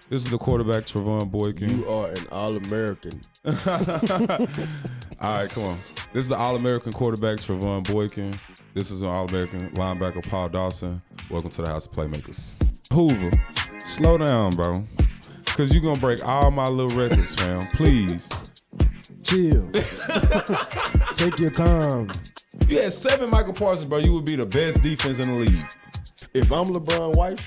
This is the quarterback, TREVONE Boykin. You are an All-American. All right, come on. This is the All-American quarterback, TREVONE Boykin. This is an All-American linebacker, Paul DAWSON. Welcome to the House of Playmakers. Hoover, slow down, bro. Because you're going to break all my little records, fam. Please. Chill. Take your time. If you had 7 Micah Parsons, bro, you would be the best defense in the league. If I'm LeBron's wife,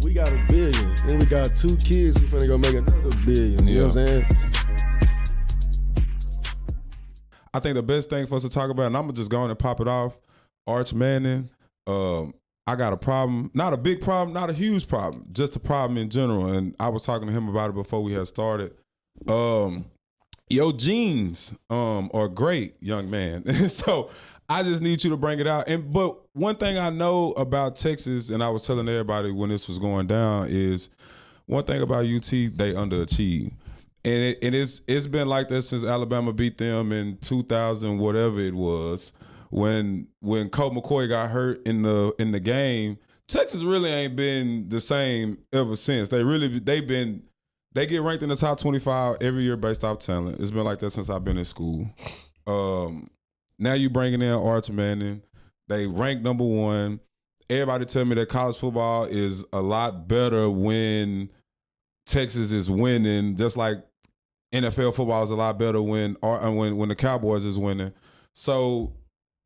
we got $1 billion. Then we got 2 kids who finna go make another $1 billion. You know what I'm saying? I think the best thing for us to talk about, and I'm going to just go on and pop it off, Arch Manning. I got a problem, not a big problem, not a huge problem, just a problem in general. And I was talking to him about it before we had started. Your genes are great, young man. So I just need you to bring it out. But one thing I know about Texas, and I was telling everybody when this was going down, is one thing about UT, they underachieve. And it's been like that since Alabama beat them in 2000, whatever it was. When Colt McCoy got hurt in the game, Texas really ain't been the same ever since. They get ranked in the top 25 every year based off talent. It's been like that since I've been in school. Now you bringing in Arch Manning. They rank number 1. Everybody tell me that college football is a lot better when Texas is winning, just like NFL football is a lot better when the Cowboys is winning. So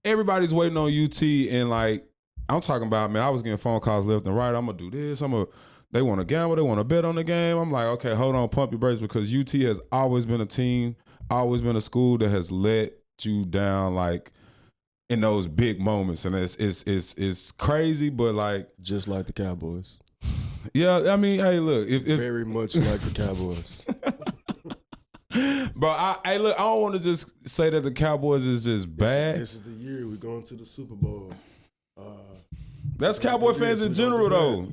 everybody's waiting on UT, and like I'm talking about, man, I was getting phone calls left and right. I'm gonna do this. They want to gamble. They want to bet on the game. I'm like, okay, hold on, pump your brakes, because UT has always been a team, always been a school that has let you down, like in those big moments, and it's crazy, but like just like the Cowboys. Yeah, I mean, hey, look, if very much like the Cowboys. But I don't want to just say that the Cowboys is just bad. This is the year we're going to the Super Bowl. That's Cowboy fans in general, though.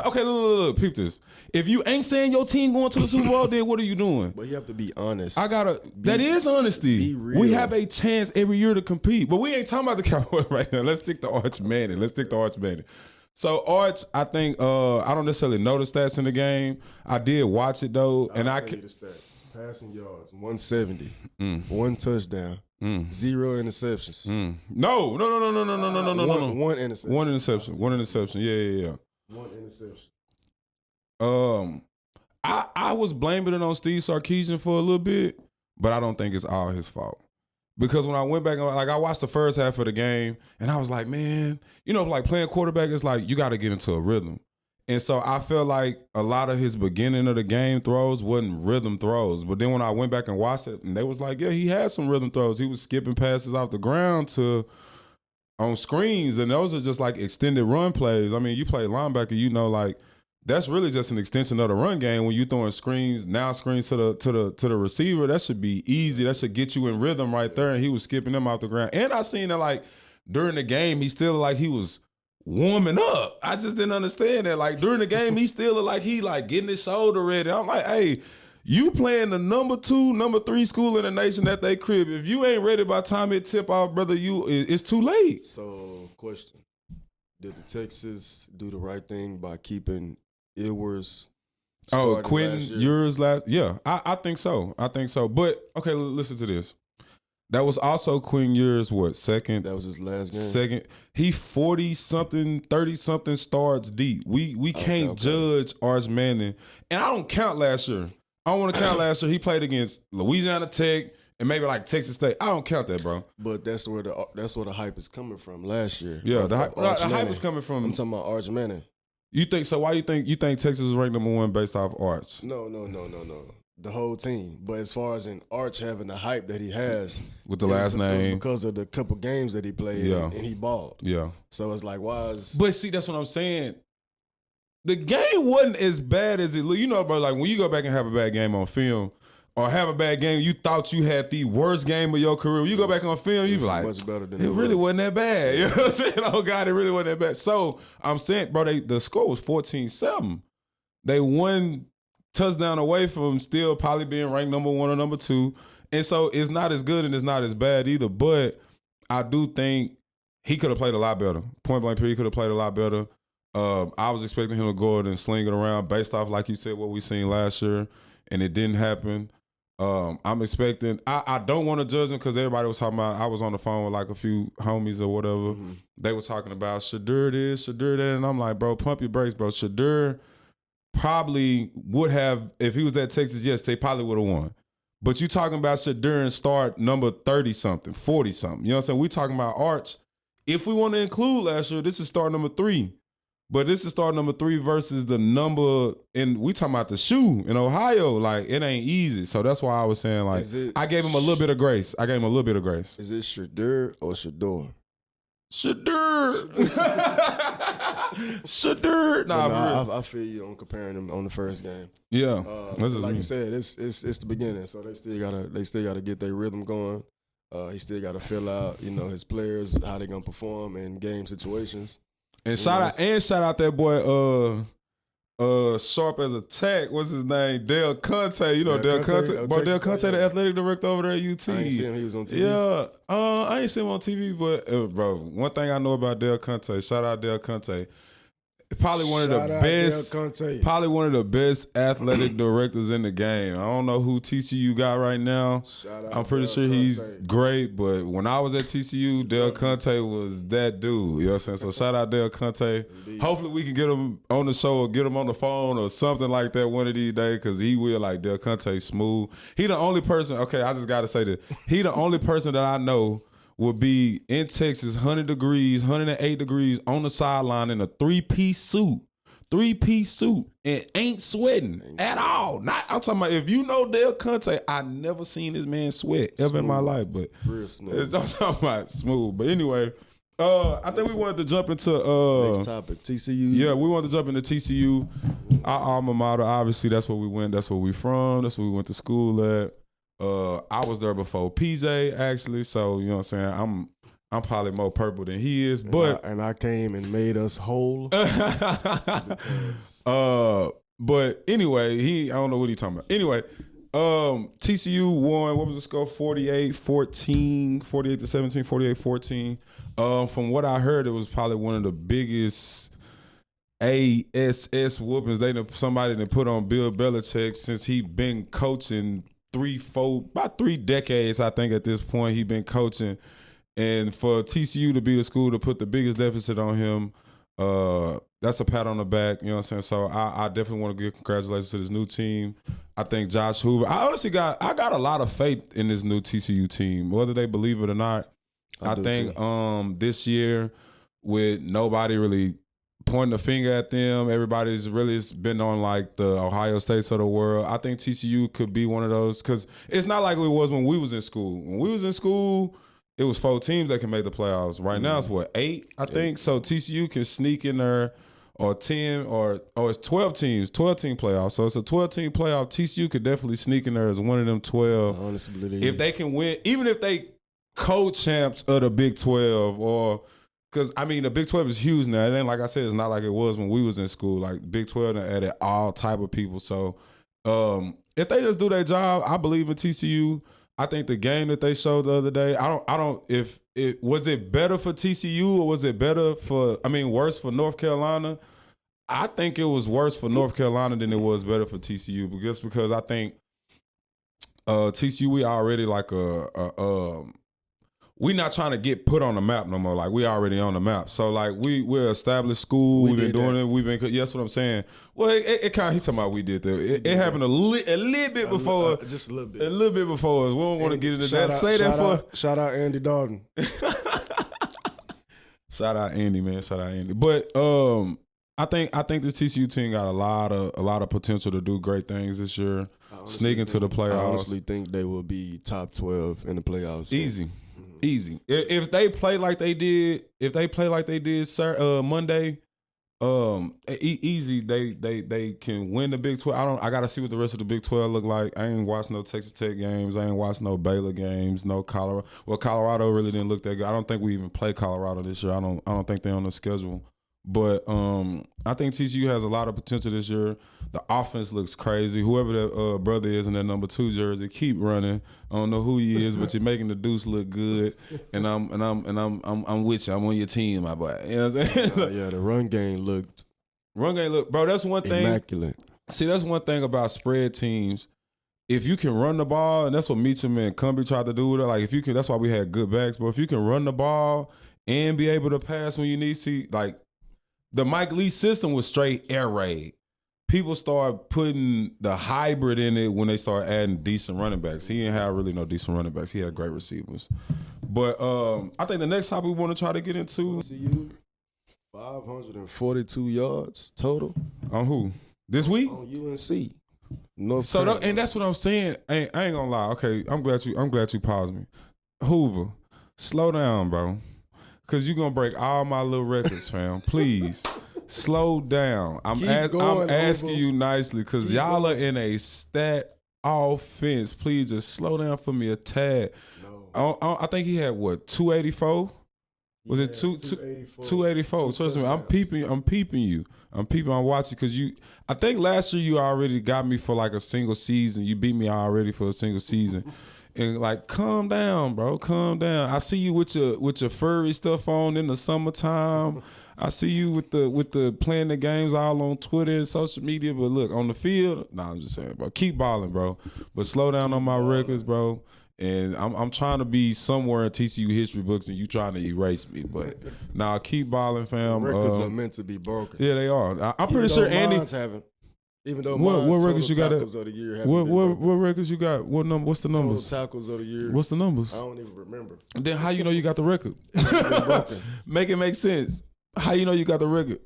Okay. Look, peep this. If you ain't saying your team going to the Super Bowl, then what are you doing? But you have to be honest. That is honesty. Be real. We have a chance every year to compete, but we ain't talking about the Cowboys right now. Let's stick to Arch Manning. So Arch, I think I don't necessarily know the stats in the game. I did watch it though, and I can. The stats. Passing yards, 170, 1 touchdown, 0 interceptions. No. One interception. One interception. Yeah. 1 interception. I was blaming it on Steve Sarkisian for a little bit, but I don't think it's all his fault. Because when I went back, like I watched the first half of the game, and I was like, man, like playing quarterback is like you got to get into a rhythm. And so I felt like a lot of his beginning of the game throws wasn't rhythm throws. But then when I went back and watched it, and they was like, yeah, he had some rhythm throws. He was skipping passes off the ground on screens, and those are just like extended run plays. I mean, you play linebacker, like that's really just an extension of the run game. When you throwing screens to the receiver, that should be easy. That should get you in rhythm right there. And he was skipping them off the ground. And I seen that like during the game, he still like he was warming up. I just didn't understand that. Like during the game, he still looked like he like getting his shoulder ready. I'm like, hey, you playing the number 2, number 3 school in the nation at they crib. If you ain't ready by the time it tip off, brother, it's too late. So, question: did the Texas do the right thing by keeping Ewers? Quinn Ewers last? Yeah, I think so. But okay, listen to this. That was also Quinn Ewers, second? That was his last game. Second. He 40-something, 30-something starts deep. We can't judge Arch Manning. And I don't count last year. I don't want to count last year. He played against Louisiana Tech and maybe like Texas State. I don't count that, bro. But that's where the hype is coming from last year. Yeah, the hype is coming from. I'm talking about Arch Manning. You think so? Why you think Texas is ranked number 1 based off Arch? No. The whole team. But as far as in Arch having the hype that he has with the last name, because of the couple games that he played, and he balled. Yeah. So it's like, why is? But see, that's what I'm saying. The game wasn't as bad as it looked. Bro, like when you go back and have a bad game on film, or have a bad game, you thought you had the worst game of your career. When you go back on film, you be like, much better than it really wasn't that bad. You know what I'm saying? Oh God, it really wasn't that bad. So I'm saying, bro, the score was 14-7. They won touchdown away from still probably being ranked number 1 or number 2. And so it's not as good and it's not as bad either. But I do think he could have played a lot better. Point blank period, he could have played a lot better. I was expecting him to go ahead and sling it around based off, like you said, what we seen last year, and it didn't happen. I'm expecting. I don't want to judge him because everybody was talking about. I was on the phone with like a few homies or whatever. Mm-hmm. They were talking about Shadur this, Shadur that, and I'm like, bro, pump your brakes, bro. Shadur probably would have, if he was at Texas, yes, they probably would have won. But you talking about Shadur and start number 30-something, 40-something. You know what I'm saying? We talking about Arch. If we want to include last year, this is start number 3. But this is start number 3 versus the number, and we talking about the shoe in Ohio. Like, it ain't easy. So that's why I was saying, like, I gave him a little bit of grace. Is it Shadur or Shador? Shadur. Shadur. I feel you on comparing them on the first game. Yeah. Like you said, it's the beginning, so they still gotta get their rhythm going. He still gotta fill out, his players, how they gonna perform in game situations. And shout out that boy sharp as a tack. What's his name? Dale Conte. You know Dale Conte. Bro, Dale Conte, the athletic director over there at UT. I ain't seen him. He was on TV. Yeah. I ain't seen him on TV, but bro, one thing I know about Dale Conte, shout out Dale Conte. Probably one of the best athletic directors in the game. I don't know who TCU got right now. I'm pretty sure he's great, but when I was at TCU, Dale Conte was that dude. You know what I'm saying? So shout out Dale Conte. Indeed. Hopefully we can get him on the show or get him on the phone or something like that one of these days, because he will, like, Dale Conte smooth. He the only person, okay, I just got to say this. He the only person that I know would be in Texas, 100 degrees, 108 degrees on the sideline in a three-piece suit, and ain't sweating at all. I'm talking about, if you know Dale Conte, I never seen this man sweat ever in my life, but real smooth. I'm talking about smooth. But anyway, I think we wanted to jump into next topic, TCU. Yeah, we wanted to jump into TCU. Our alma mater, obviously, that's where we went. That's where we from. That's where we went to school at. I was there before PJ, actually, so you know what I'm saying. I'm probably more purple than he is, but and I came and made us whole. But anyway, I don't know what he's talking about. Anyway, TCU won. What was the score? 48-14, 48-17, 48-14. From what I heard, it was probably one of the biggest ASS whoopings somebody that put on Bill Belichick since he been coaching about 3 decades, I think at this point he been coaching. And for TCU to be the school to put the biggest deficit on him, that's a pat on the back, you know what I'm saying? So I definitely want to give congratulations to this new team. I think Josh Hoover, I honestly got a lot of faith in this new TCU team, whether they believe it or not. I think this year, with nobody really pointing a finger at them, everybody's really been on like the Ohio States of the world. I think TCU could be one of those, because it's not like it was when we was in school. When we was in school, it was 4 teams that can make the playoffs. Right now it's 8, I think. So TCU can sneak in there, or 10, or it's 12 teams, 12-team playoffs. So it's a 12-team playoff. TCU could definitely sneak in there as one of them 12. Honestly, if they can win, even if they co-champs of the Big 12, or because, I mean, the Big 12 is huge now. It ain't, like I said, it's not like it was when we was in school. Like, Big 12 added all type of people. So if they just do their job, I believe in TCU. I think the game that they showed the other day, was it better for TCU, or was it worse for North Carolina? I think it was worse for North Carolina than it was better for TCU, just because I think TCU, we already like we not trying to get put on the map no more. Like, we already on the map. So, like, we're established school. We've been doing it. That's what I'm saying. Well, it kind of, he talking about we did that. It happened a little bit before. Just a little bit. A little bit before us. We don't want to get into that. Shout out Andy Dalton. Shout out Andy, man. Shout out Andy. But I think this TCU team got a lot of potential to do great things this year. Sneaking to the playoffs. I honestly think they will be top 12 in the playoffs. Easy. If they play like they did, Monday, easy. They can win the Big 12. I gotta see what the rest of the Big 12 look like. I ain't watched no Texas Tech games. I ain't watched no Baylor games. No Colorado. Well, Colorado really didn't look that good. I don't think we even play Colorado this year. I don't think they're on the schedule But I think TCU has a lot of potential this year. The offense looks crazy. Whoever that brother is in that number 2 jersey, keep running. I don't know who he is, but you're making the Deuce look good. And I'm with you. I'm on your team, my boy. You know what I'm saying? Yeah, the run game looked bro. That's one thing. immaculate. See, that's one thing about spread teams. If you can run the ball, and that's what Meacham and Cumbie tried to do with it. Like if you can, that's why we had good backs. But if you can run the ball and be able to pass when you need to, like the Mike Lee system was straight air raid. People start putting the hybrid in it when they start adding decent running backs. He didn't have really no decent running backs. He had great receivers. But I think the next topic we want to try to get into. TCU 542 yards total. On who? This week? On UNC. North So Carolina. and that's what I'm saying. I ain't gonna lie. Okay, I'm glad you paused me. Hoover, slow down, bro. Cause you gonna break all my little records, fam. Please. Slow down. I'm asking you nicely because y'all are in a stat offense. Please just slow down for me a tad. No. I think he had what, 284? Was it 284? Trust me, I'm peeping you. I'm watching because I think last year you already got me for like a single season. You beat me already for a single season. And like, calm down, bro. Calm down. I see you with your furry stuff on in the summertime. I see you with the playing the games all on Twitter and social media. But look, on the field, I'm just saying, bro. Keep balling, bro. But slow down on my records, bro. And I'm trying to be somewhere in TCU history books, and you trying to erase me. But nah, keep balling, fam. Records are meant to be broken. Yeah, they are. I'm pretty sure Andy. Haven't. Even though what records you got? Tackles of the year what records you got? What number? What's the numbers? Total tackles of the year. What's the numbers? I don't even remember. And then how you know you got the record? Make it make sense. How you know you got the record?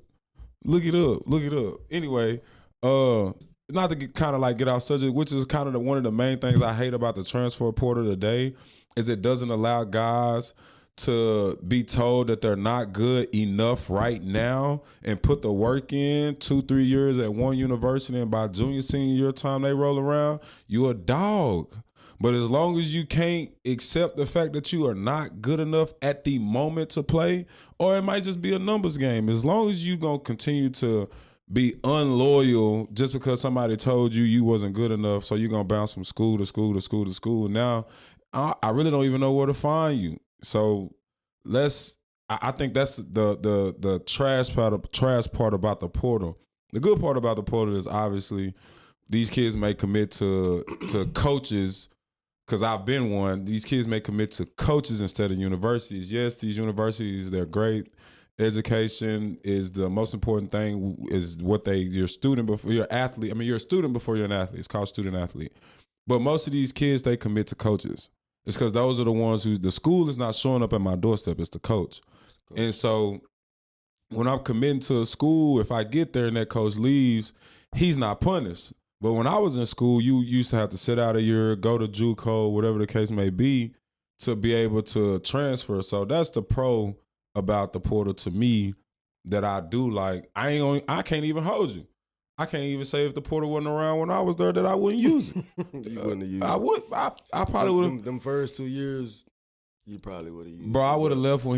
Look it up. Anyway, not to get off subject, which is kind of one of the main things I hate about the transfer portal today, is it doesn't allow guys to be told that they're not good enough right now and put the work in 2-3 years at one university, and by senior year time they roll around, you a dog. But as long as you can't accept the fact that you are not good enough at the moment to play, or it might just be a numbers game, as long as you gonna continue to be unloyal just because somebody told you wasn't good enough, so you're gonna bounce from school to school to school to school. Now, I really don't even know where to find you. So I think that's the trash part about the portal. The good part about the portal is obviously these kids may commit to coaches, because I've been one. These kids may commit to coaches instead of universities. Yes, these universities, they're great. Education is the most important thing, is what you're a student before you're an athlete. I mean, you're a student before you're an athlete. It's called student athlete. But most of these kids, they commit to coaches. It's because those are the ones the school is not showing up at my doorstep. It's the coach. And so when I'm committing to a school, if I get there and that coach leaves, he's not punished. But when I was in school, you used to have to sit out a year, go to JUCO, whatever the case may be, to be able to transfer. So that's the pro about the portal to me that I do like. I can't even hold you. I can't even say if the portal wasn't around when I was there that I wouldn't use it. You wouldn't have used it. I would. I probably would have. Them first 2 years, you probably would have used it. Bro, I would have left I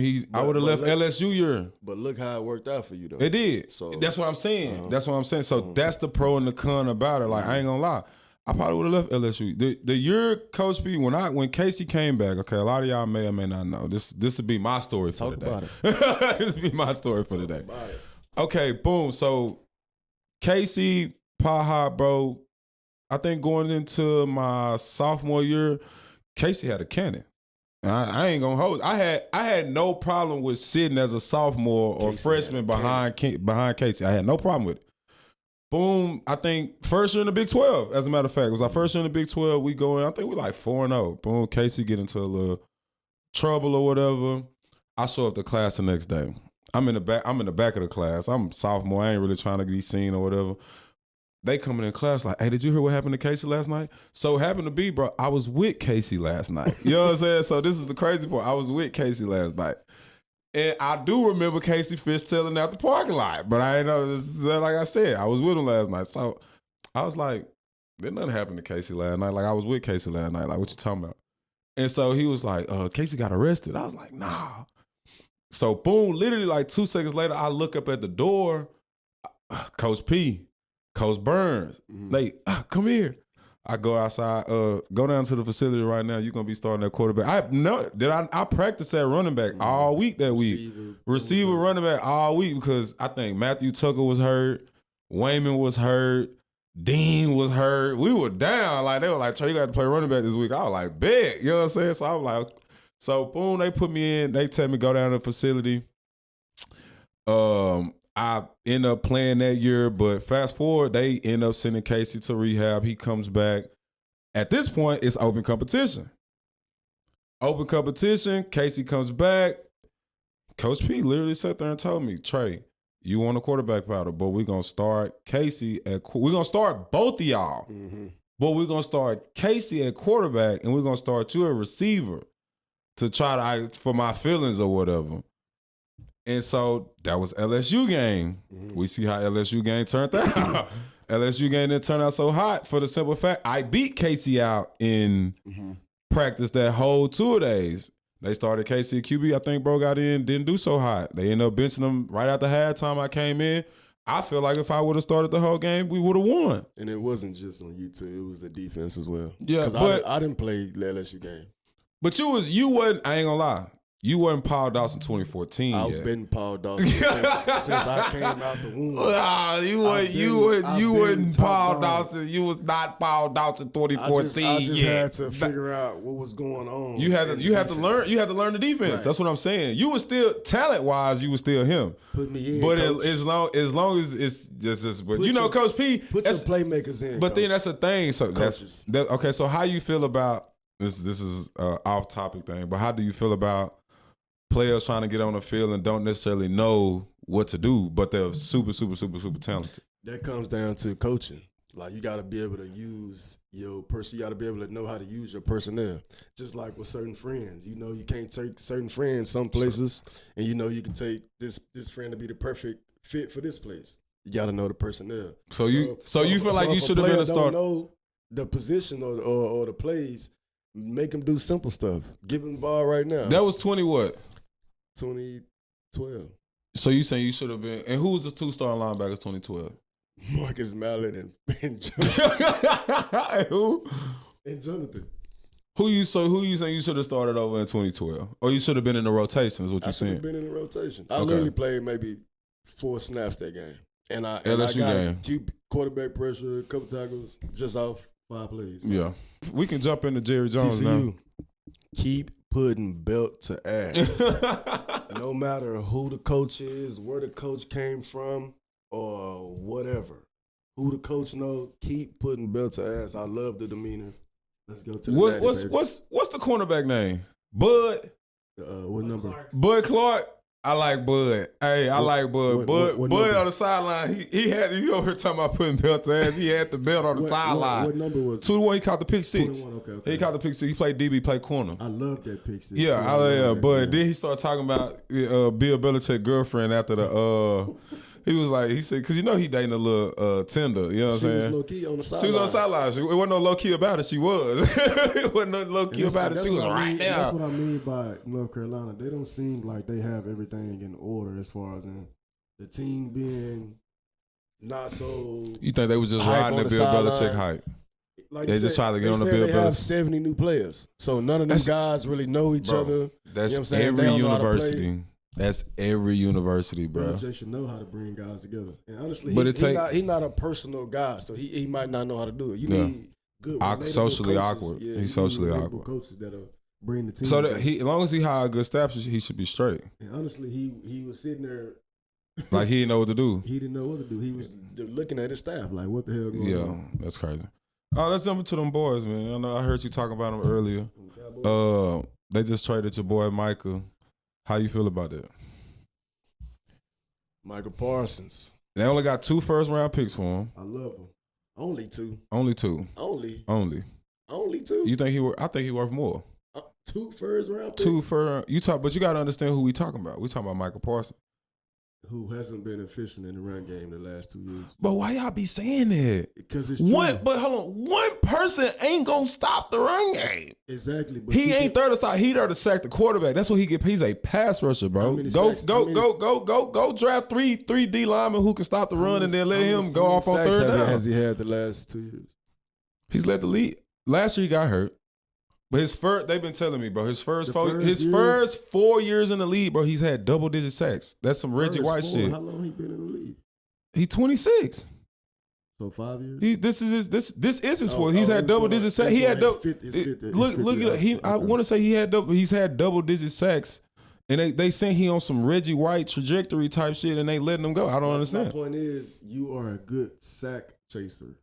would have left LSU year. But look how it worked out for you, though. It did. So that's what I'm saying. That's what I'm saying. So that's the pro and the con about it. Like, I ain't gonna lie. I probably would have left LSU. The year Coach P, when Casey came back, okay, a lot of y'all may or may not know. This would be my story for today. Talk about it. This would be my story for today. Okay, boom. So Casey, Paha, bro, I think going into my sophomore year, Casey had a cannon. I ain't gonna hold. I had no problem with sitting as a sophomore or freshman behind Casey. I had no problem with it. Boom, I think first year in the Big 12, as a matter of fact. It was our first year in the Big 12. We go in, I think we like 4-0. Boom, Casey get into a little trouble or whatever. I show up to class the next day. I'm in the back of the class. I'm sophomore. I ain't really trying to be seen or whatever. They coming in class like, hey, did you hear what happened to Casey last night? So it happened to be, bro, I was with Casey last night. You know what I'm saying? So this is the crazy part. I was with Casey last night. And I do remember Casey fishtailing out the parking lot. But I ain't know, like I said, I was with him last night. So I was like, did nothing happen to Casey last night. Like, I was with Casey last night. Like, what you talking about? And so he was like, Casey got arrested. I was like, nah. So boom, literally like 2 seconds later, I look up at the door. Coach P, Coach Burns, they come here. I go outside, go down to the facility right now. You're gonna be starting at quarterback. I practiced at running back all week that week. Receiver, running back all week because I think Matthew Tucker was hurt, Wayman was hurt, Dean was hurt. We were down. Like they were like, Trey, you got to play running back this week. I was like, bet. You know what I'm saying? So I was like, so boom, they put me in. They tell me go down to the facility. I end up playing that year, but fast forward, they end up sending Casey to rehab. He comes back. At this point, it's open competition. Open competition. Casey comes back. Coach P literally sat there and told me, Trey, you want a quarterback battle, but we're going to start Casey we're going to start both of y'all. But we're going to start Casey at quarterback, and we're going to start you at receiver to try to, for my feelings or whatever. And so that was LSU game. We see how LSU game turned out. LSU game didn't turn out so hot for the simple fact I beat Casey out in practice that whole 2 days. They started Casey at QB. I think bro got in, didn't do so hot. They ended up benching him right after halftime. I came in. I feel like if I would have started the whole game, we would have won. And it wasn't just on you two. It was the defense as well. Yeah, because I didn't play the LSU game. But you wasn't, I ain't gonna lie. You wasn't Paul Dawson 2014 yet. I've been Paul Dawson since I came out the womb. You wasn't Paul Dawson. You was not Paul Dawson 2014 I just yet. had to figure out what was going on. You had to learn the defense. Right. That's what I'm saying. You was still talent wise. You was still him. Put me in, but Coach. as long as it's just but you know, Coach P. Put some playmakers in. But Coach. then that's the thing. So that's okay. So how you feel about this? This is off topic thing. But how do you feel about players trying to get on the field and don't necessarily know what to do, but they're super, super, super, super talented? That comes down to coaching. Like, you got to be able to use your person. You got to be able to know how to use your personnel. Just like with certain friends. You know, you can't take certain friends some places, and you know you can take this friend to be the perfect fit for this place. You got to know the personnel. So you feel like you should have been a starter. Don't know the position or the plays, make them do simple stuff. Give them the ball right now. That was 20 what? 2012. So you saying you should have been? And who was the 2-star linebackers 2012? Marcus Mallett and Jonathan. Who? And Jonathan. Who you saying you should have started over in 2012, or you should have been in the rotation? Is what you're saying? I should have been in the rotation. I literally played maybe 4 snaps that game, and I got quarterback pressure, a couple tackles, just off 5 plays. Yeah, we can jump into Jerry Jones TCU. now. Keep putting belt to ass. No matter who the coach is, where the coach came from, or whatever. Who the coach knows, keep putting belt to ass. I love the demeanor. Let's go to the what's the cornerback name? Bud. What number? Bud Clark. I like Bud. Hey, I like Bud. Bud on the sideline. He had you over here talking about putting belt to ass. He had the belt on the sideline. What number was it? 21. He caught the pick 6. 21, okay. He caught the pick 6. He played DB, played corner. I love that pick 6. Yeah, but then he started talking about Bill Belichick's girlfriend after the he was like, he said, because you know he dating a little tender, you know what I'm saying? She was low key on the sideline. She was on the sideline. It wasn't no low key about it. She was. It wasn't no low key about it. She was right there. That's what I mean by North Carolina. They don't seem like they have everything in order as far as in the team being not so. You think they was just riding the Bill Belichick hype? Like they just trying to get on the Bill Belichick. They have 70 new players, so none of them guys really know each other. That's you know what I'm saying? every university. That's every university, bro. They should know how to bring guys together. And honestly, he's not a personal guy, so he might not know how to do it. You need good, socially coaches. awkward. Yeah, he's socially awkward. Coaches that'll bring the team. So that as long as he hire good staff, he should be straight. And honestly, he was sitting there like he didn't know what to do. He didn't know what to do. He was looking at his staff like, what the hell going on? Yeah, that's crazy. Let's jump into them boys, man. I heard you talking about them earlier. They just traded your boy Micah. How you feel about that? Micah Parsons. They only got 2 first-round picks for him. I love him. Only 2. Only 2. Only 2. You think I think he worth more. 2 first-round picks. 2 for but you got to understand who we talking about. We talking about Micah Parsons. who hasn't been efficient in the run game the last 2 years. But why y'all be saying that? Because it's true. But hold on, one person ain't gonna stop the run game. Exactly. But He ain't there to stop. He there to sack the quarterback. That's what he get. He's a pass rusher, bro. Go draft three D linemen who can stop the run and then let him go off on third down. Has he had the last 2 years? He's led the lead. Last year he got hurt. But they've been telling me, bro, his first 4 years in the league, bro, he's had double-digit sacks. That's some Reggie White shit. How long he been in the league? He's 26. So 5 years. This is his fourth. He's had double-digit sacks. He had double. Look at it. I want to say he's had double-digit sacks, and they saying he on some Reggie White trajectory type shit, and they letting him go. I don't understand. My point is, you are a good sack chaser,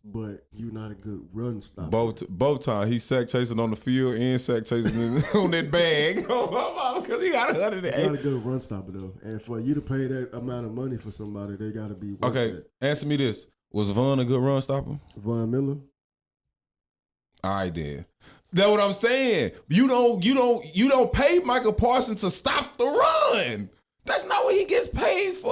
but you're not a good run stopper. Both times he sack chasing on the field and sack chasing on that bag because he got 108. You're not a good run stopper though, and for you to pay that amount of money for somebody, they got to be worth that. Answer me this: was Von a good run stopper? Von Miller. I did. That's what I'm saying. You don't pay Micah Parsons to stop the run. That's not what he gets paid for.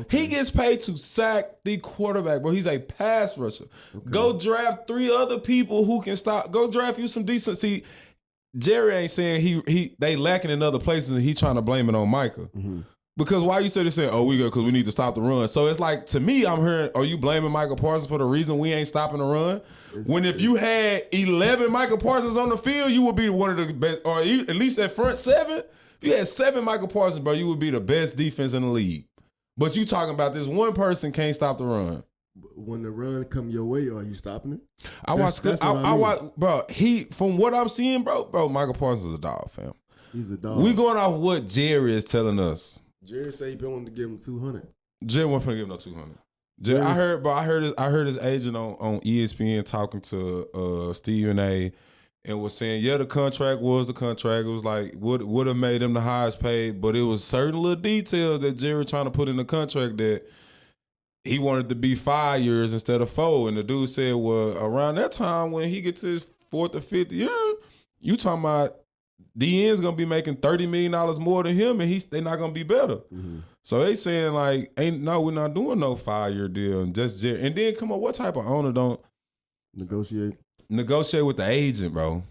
Okay. He gets paid to sack the quarterback, bro. He's a pass rusher. Okay. Go draft 3 other people who can stop. Go draft you some decent. See, Jerry ain't saying they lacking in other places and he trying to blame it on Micah. Mm-hmm. Because why you say this saying, we go because we need to stop the run. So it's like, to me, I'm hearing, are you blaming Micah Parsons for the reason we ain't stopping the run? When if you had 11 Micah Parsons on the field, you would be one of the best, or at least at front 7. If you had 7 Micah Parsons, bro, you would be the best defense in the league. But you talking about this one person can't stop the run. When the run come your way, are you stopping it? I watch, bro. From what I'm seeing, bro, Micah Parsons is a dog, fam. He's a dog. We going off what Jerry is telling us. Jerry said he been wanting to give him 200. Jerry wasn't finna give him no 200. I heard his agent on ESPN talking to Stephen A. and was saying, the contract was the contract. It was like, would have made him the highest paid, but it was certain little details that Jerry trying to put in the contract that he wanted to be 5 years instead of 4. And the dude said, well, around that time when he gets to his 4th or 5th year, you talking about DN's going to be making $30 million more than him, and they not going to be better. Mm-hmm. So they saying, like, we're not doing no 5-year deal. And just Jerry. And then, come on, what type of owner don't negotiate with the agent, bro?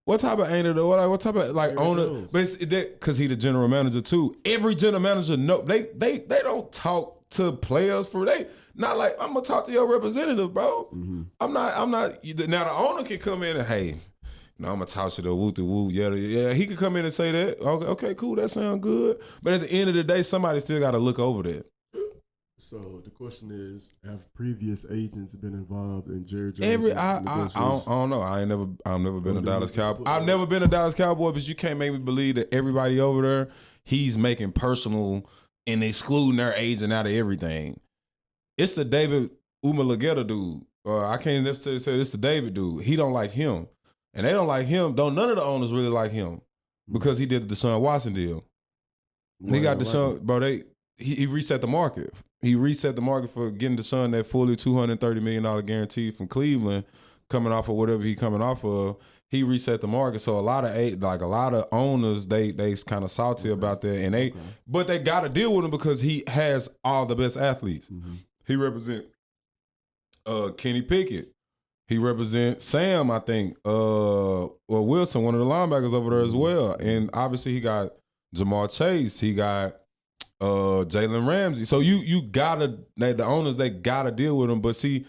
What type of owner? What type of owner? But because he the general manager too. Every general manager know they don't talk to players not like, I'm gonna talk to your representative, bro. Mm-hmm. I'm not. Now the owner can come in and I'm gonna talk to the woo. Yeah. He could come in and say that. Okay, cool. That sounds good. But at the end of the day, somebody still got to look over that. So the question is, have previous agents been involved in Jerry Jones? I don't know. I've never been a Dallas Cowboy. I've never been a Dallas Cowboy, but you can't make me believe that everybody over there, he's making personal and excluding their agent out of everything. It's the David Umalageta dude. I can't necessarily say it's the David dude. He don't like him. And they don't like him. None of the owners really like him because he did the Deshaun Watson deal. He got Deshaun, bro. He reset the market. He reset the market for getting Deshaun that fully $230 million guarantee from Cleveland, coming off of whatever he coming off of. He reset the market, so a lot of owners they kind of salty about that, and but they got to deal with him because he has all the best athletes. Mm-hmm. He represent Kenny Pickett. He represents Sam, I think, or Wilson, one of the linebackers over there as well, and obviously he got Jamar Chase. He got Jalen Ramsey. So you gotta, the owners, they gotta deal with him. But see,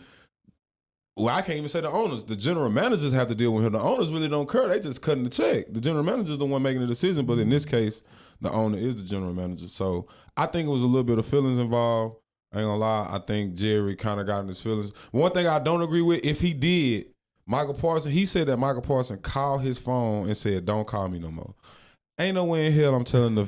I can't even say the owners. The general managers have to deal with him. The owners really don't care. They just cutting the check. The general manager is the one making the decision. But in this case, the owner is the general manager. So I think it was a little bit of feelings involved. I ain't gonna lie. I think Jerry kind of got in his feelings. One thing I don't agree with, if he did, Micah Parsons, he said that Micah Parsons called his phone and said, "Don't call me no more." Ain't no way in hell I'm telling a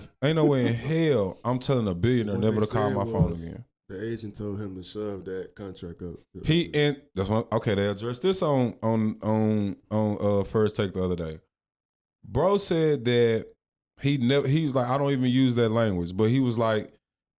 billionaire never to call my phone again. The agent told him to shove that contract up. They addressed this on First Take the other day. Bro said that he was like, I don't even use that language, but he was like,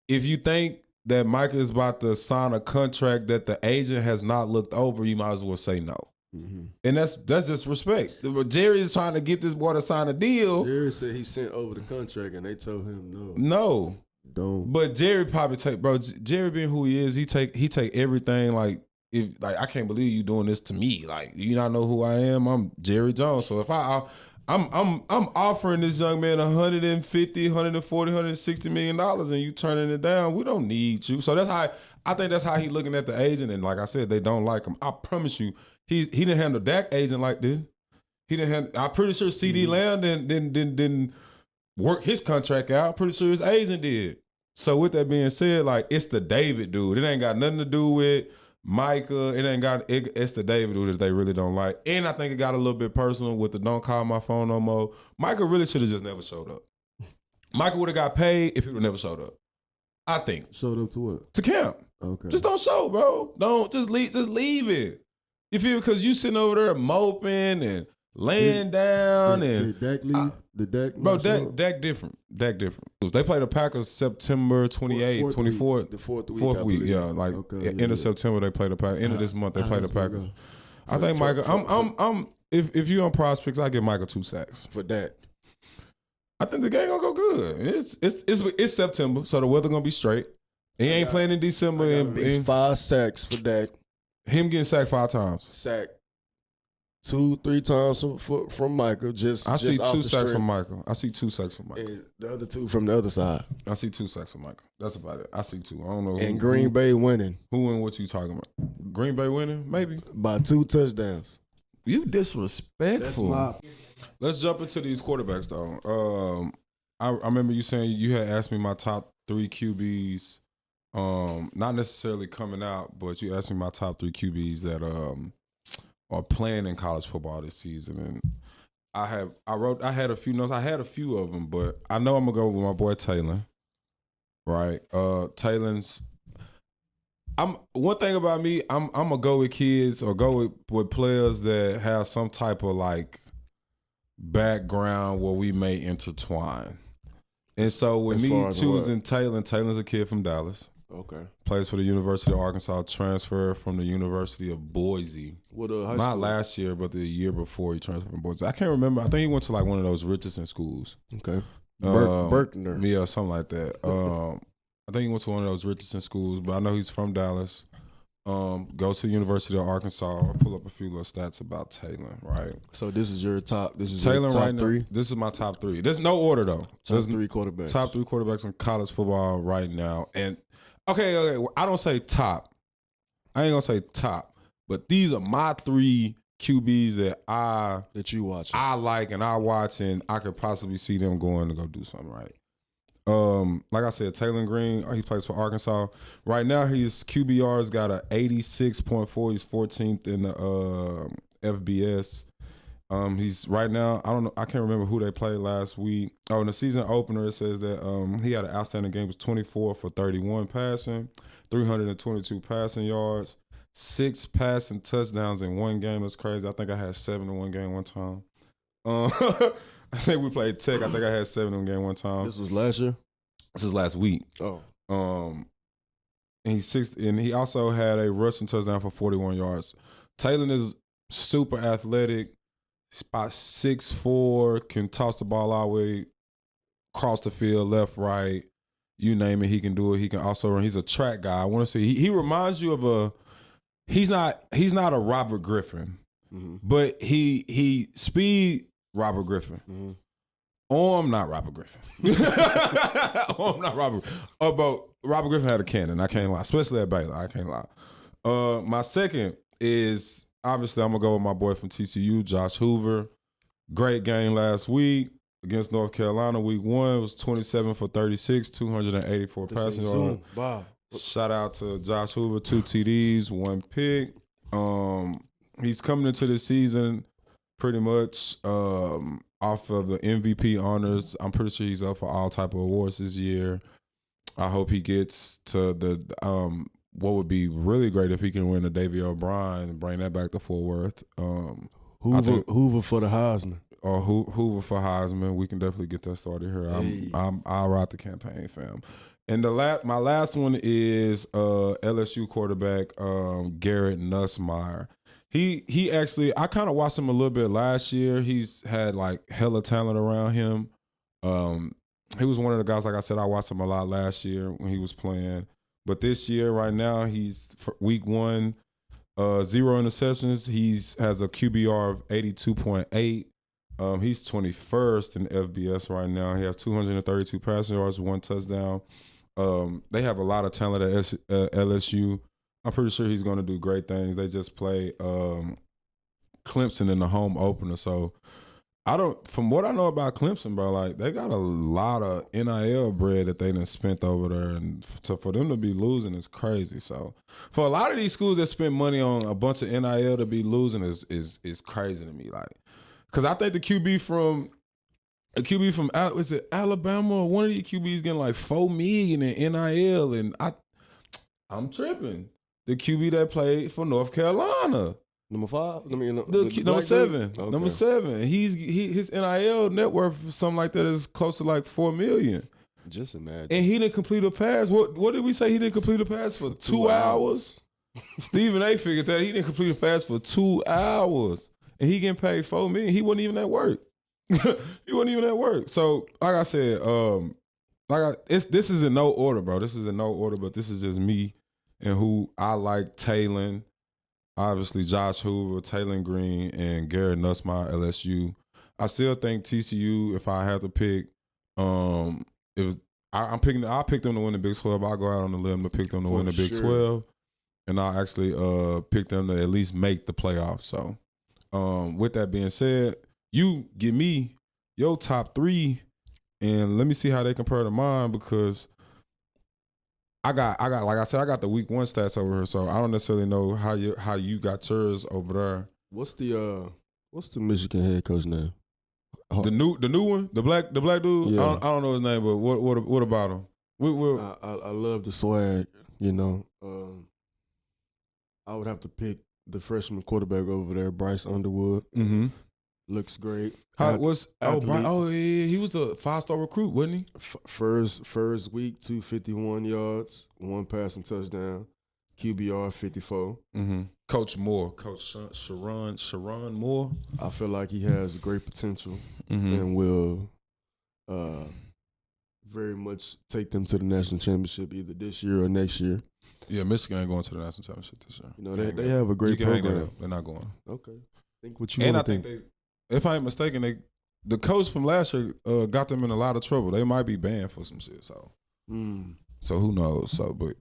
if you think that Micah is about to sign a contract that the agent has not looked over, you might as well say no. Mm-hmm. And that's just respect. Jerry is trying to get this boy to sign a deal. Jerry said he sent over the contract and they told him no. No. Don't. But Jerry probably take, bro. Jerry being who he is, he take everything like. If like I can't believe you doing this to me. Like, you not know who I am? I'm Jerry Jones. So if I'm offering this young man 150, 140, 160 million dollars, and you turning it down, we don't need you. So that's how I think that's how he looking at the agent. And like I said, they don't like him. I promise you, he didn't handle Dak agent like this. He didn't handle. I'm pretty sure CD Lamb didn't work his contract out. Pretty sure his agent did. So with that being said, like it's the David dude. It ain't got nothing to do with Micah. It's the David dude that they really don't like. And I think it got a little bit personal with the don't call my phone no more. Micah really should have just never showed up. Micah would have got paid if he would have never showed up. I think. Showed up to what? To camp. Okay. Just don't show, bro. Don't just leave it. You feel, because you sitting over there moping and laying down Did Dak leave? Did Dak? Bro, Dak different. Dak different. They play the Packers September 28th, 24th. The fourth week, yeah. Like end of September they play the Packers. End of this month they play the Packers. I think Micah. I'm. If you on prospects, I give Micah 2 sacks for Dak. I think the game gonna go good. It's September, so the weather gonna be straight. He ain't playing in December. It's 5 sacks for Dak. Him getting sacked 5 times. Sack 2-3 times from Micah. I see 2 sacks from Michael. I see 2 sacks from Michael. And the other 2 from the other side. I see 2 sacks from Michael. That's about it. I see 2. I don't know. And Green Bay winning. Who and what you talking about? Green Bay winning? Maybe. By 2 touchdowns. You disrespectful. That's my... Let's jump into these quarterbacks, though. I remember you saying you had asked me my top 3 QBs. Not necessarily coming out, but you asked me my top 3 QBs that are playing in college football this season, and I had a few notes. I had a few of them, but I know I'm gonna go with my boy Taylor. Right, Taylor's. One thing about me. I'm gonna go with kids or go with players that have some type of like background where we may intertwine. And so with me choosing Taylor's a kid from Dallas. Okay. Plays for the University of Arkansas, transferred from the University of Boise. What high Not school? last year, but the year before he transferred from Boise. I can't remember. I think he went to like one of those Richardson schools. Okay. Berkner. Yeah, something like that. I think he went to one of those Richardson schools, but I know he's from Dallas. Goes to the University of Arkansas. I'll pull up a few little stats about Taylor, right? So this is your top. This is Taylor your top right 3. now. This is my top 3. There's no order though. Top 3 quarterbacks. Top 3 quarterbacks in college football right now. And okay. I don't say top. I ain't gonna say top, but these are my 3 QBs that you watch. I like and I watch, and I could possibly see them going to go do something right. Like I said, Taylor Green, he plays for Arkansas. Right now, his QBR's got a 86.4. He's 14th in the FBS. He's right now, I don't know, I can't remember who they played last week. Oh, in the season opener, it says that he had an outstanding game. It was 24 for 31 passing, 322 passing yards, 6 passing touchdowns in one game. That's crazy. I think I had 7 in one game one time. I think we played Tech. I think I had 7 in the game one time. This was last year? This was last week. Oh. And he's 6, and he also had a rushing touchdown for 41 yards. Taylor is super athletic. He's about 6'4", can toss the ball all the way across the field, left, right, you name it, he can do it. He can also run. He's a track guy. I want to say he reminds you of he's not a Robert Griffin, but he speed Robert Griffin. Arm not Robert Griffin. Arm not Robert. But Robert Griffin had a cannon. I can't lie, especially at Baylor. I can't lie. My second is obviously I'm gonna go with my boy from TCU, Josh Hoover. Great game last week against North Carolina. Week 1 was 27 for 36, 284 passing yards. Wow. Shout out to Josh Hoover, 2 TDs, 1 pick. He's coming into the season pretty much off of the MVP honors. I'm pretty sure he's up for all type of awards this year. I hope he gets to the what would be really great if he can win the Davey O'Brien and bring that back to Fort Worth. Hoover for the Heisman. Or Hoover for Heisman. We can definitely get that started here. Hey. I'll ride the campaign, fam. And my last one is LSU quarterback Garrett Nussmeier. He actually, I kind of watched him a little bit last year. He's had like hella talent around him. he was one of the guys. Like I said, I watched him a lot last year when he was playing. But this year, right now, he's week 1, 0 interceptions. He's has a QBR of 82.8. He's 21st in FBS right now. He has 232 passing yards, 1 touchdown. They have a lot of talent at LSU. I'm pretty sure he's going to do great things. They just play Clemson in the home opener. So from what I know about Clemson, bro, like they got a lot of NIL bread that they done spent over there, and for them to be losing is crazy. So for a lot of these schools that spend money on a bunch of NIL to be losing is crazy to me. Like, because I think the QB from is it Alabama or one of these QBs getting like $4 million in NIL, and I'm tripping. The QB that played for North Carolina. Number 5? I mean, number 7. Okay. Number 7. His NIL net worth something like that is close to like $4 million. Just imagine. And he didn't complete a pass. What did we say? He didn't complete a pass for 2 hours. Stephen A. figured that he didn't complete a pass for 2 hours, and he getting paid $4 million. He wasn't even at work. He wasn't even at work. So, like I said, this is in no order, bro. This is in no order, but this is just me and who I like. Taylon, obviously Josh Hoover, Taylon Green, and Garrett Nussmeier, LSU. I still think TCU, if I had to pick, I'll pick them to win the Big 12. I'll go out on the limb to pick them to win the Big 12. And I'll actually pick them to at least make the playoffs. So with that being said, you give me your top 3 and let me see how they compare to mine, because I got like I said, I got the week 1 stats over here, so I don't necessarily know how you got yours over there. What's the Michigan head coach name? The new one, the black dude. Yeah. I don't know his name, but what about him? I love the swag. You know, I would have to pick the freshman quarterback over there, Bryce Underwood. Mm-hmm. Looks great. He was a 5-star recruit, wasn't he? First week, 251 yards, 1 passing touchdown, QBR 54. Mm-hmm. Coach Sharon Moore. I feel like he has great potential mm-hmm. and will very much take them to the national championship either this year or next year. Yeah, Michigan ain't going to the national championship this year. You know, they have a great program. They're not going. Okay. Think what you want to think. If I ain't mistaken, the coach from last year got them in a lot of trouble. They might be banned for some shit. So who knows? So, but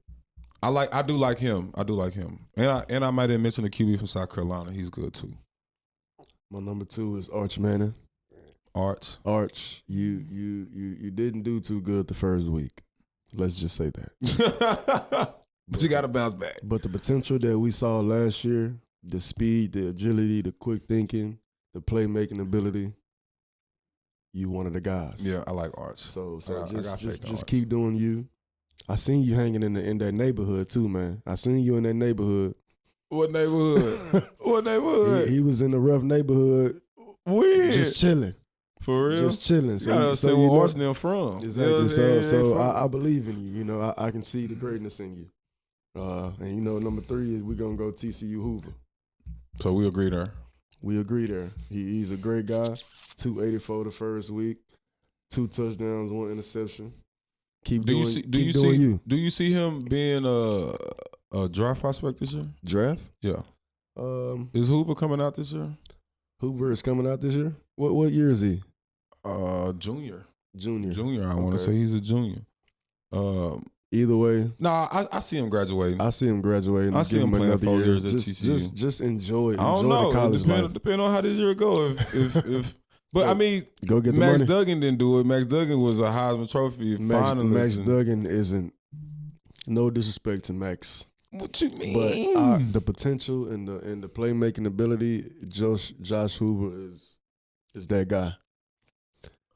I do like him. And I might have mentioned the QB from South Carolina. He's good too. My number 2 is Arch Manning. Arch, you didn't do too good the first week. Let's just say that. But you got to bounce back. But the potential that we saw last year, the speed, the agility, the quick thinking, the playmaking ability, you one of the guys. Yeah, I like Arch. So just keep doing you. I seen you hanging in that neighborhood too, man. I seen you in that neighborhood. What neighborhood? What neighborhood? He was in the rough neighborhood. When? Just chilling. For real? Just chilling. So you gotta say where Arch and them from. Exactly. So I believe in you. You know, I can see the greatness in you. And you know, number 3 is we're gonna go TCU Hoover. So we agree there. He's a great guy. 284 the first week, 2 touchdowns, 1 interception. Do you see him being a draft prospect this year? Draft? Yeah. Is Hoover coming out this year? Hoover is coming out this year. What year is he? Junior. Junior. I want to say he's a junior. Either way, I see him graduating. I see him playing 4 years at TCU. Just enjoy. I don't know. The college life. Depending on how this year go. But I mean, go get the Max money. Duggan didn't do it. Max Duggan was a Heisman Trophy finalist. Max Duggan isn't. No disrespect to Max. What you mean? But the potential and the playmaking ability, Josh Hoover is that guy.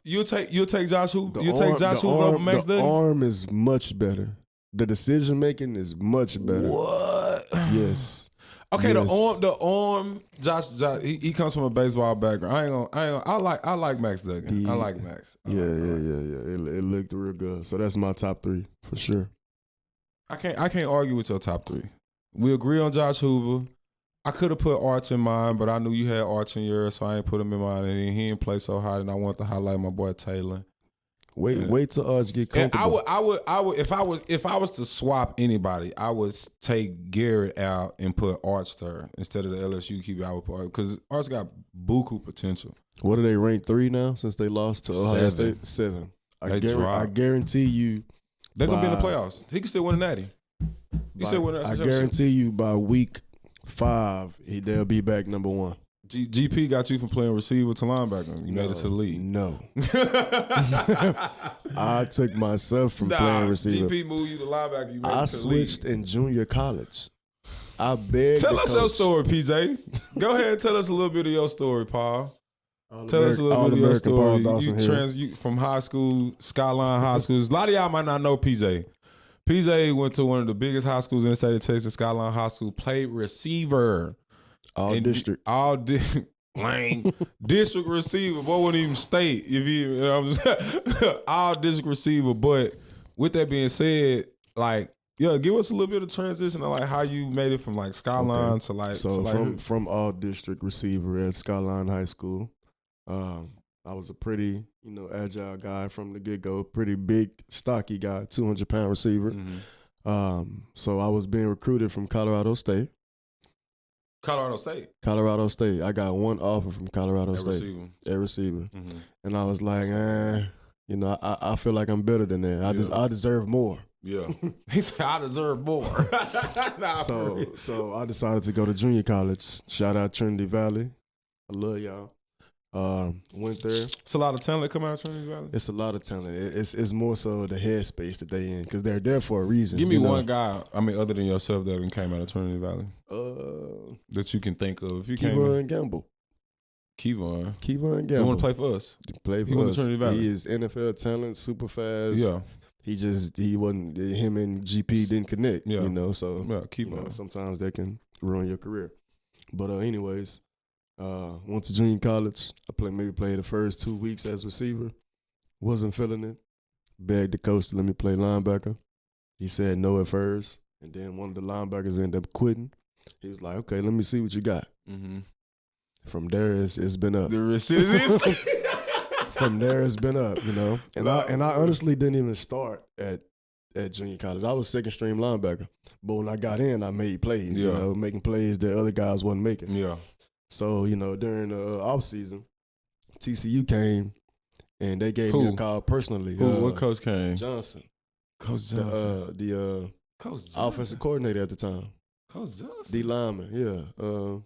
You'll take Josh Hoover. Over Max Duggan. The arm is much better. The decision making is much better. What? Yes. Okay, yes. The arm. Josh, he comes from a baseball background. I like Max Duggan. I like Max. Yeah. It looked real good. So that's my top 3 for sure. I can't argue with your top 3. We agree on Josh Hoover. I could have put Arch in mine, but I knew you had Arch in yours, so I ain't put him in mine. And he didn't play so hot, and I wanted to highlight my boy Taylor. Wait till Arch get And comfortable. I would if I was to swap anybody, I would take Garrett out and put Arch there instead of the LSU keeper. I would put because Arch got buku potential. What are they ranked 3 now since they lost to Ohio 7. State? 7. I dropped. guarantee you They're gonna be in the playoffs. He can still win a natty. I guarantee you by week 5 they'll be back number 1. GP got you from playing receiver to linebacker. You made it to the league. No. I took myself from playing receiver. GP moved you to linebacker. You made I it to the league. switched in junior college. I begged Tell the us your coach. story, PJ. Go ahead and tell us a little bit of your story, Paul. Tell us a little bit of your story. You from high school, Skyline High Schools. A lot of y'all might not know PJ. PJ went to one of the biggest high schools in the state of Texas, Skyline High School, played receiver. District receiver. Boy, wouldn't even state if you all district receiver. But with that being said, like, give us a little bit of transition of like how you made it from like Skyline to like. So from all district receiver at Skyline High School, I was a pretty agile guy from the get go, pretty big stocky guy, 200-pound receiver. Mm-hmm. So I was being recruited from Colorado State. Colorado State. I got one offer from Colorado State. Receiver. Mm-hmm. And I was like, I feel like I'm better than that. I deserve more. Yeah. He said, I deserve more. So I decided to go to junior college. Shout out Trinity Valley. I love y'all. Went there. It's a lot of talent coming out of Trinity Valley. It's a lot of talent. It's more so the headspace that they in because they're there for a reason. Give me one guy, other than yourself, that came out of Trinity Valley. That you can think of. If you Kevon Gamble. Kevon Gamble. You want to play for us? Play for us. Trinity Valley. He is NFL talent, super fast. Yeah. He wasn't. Him and GP didn't connect. Yeah. So Kevon. Sometimes that can ruin your career. But anyways. Went to junior college. I played the first 2 weeks as receiver. Wasn't feeling it. Begged the coach to let me play linebacker. He said no at first. And then one of the linebackers ended up quitting. He was like, okay, let me see what you got. Mm-hmm. From there, it's been up. The recidivism. From there, it's been up, And I honestly didn't even start at junior college. I was second string linebacker. But when I got in, I made plays, making plays that other guys wasn't making. Yeah. So, during the off season, TCU came and they gave me a call personally. What coach came? Johnson. Coach Johnson. The Coach Johnson. offensive coordinator at the time. Coach Johnson. D lineman, yeah. Coach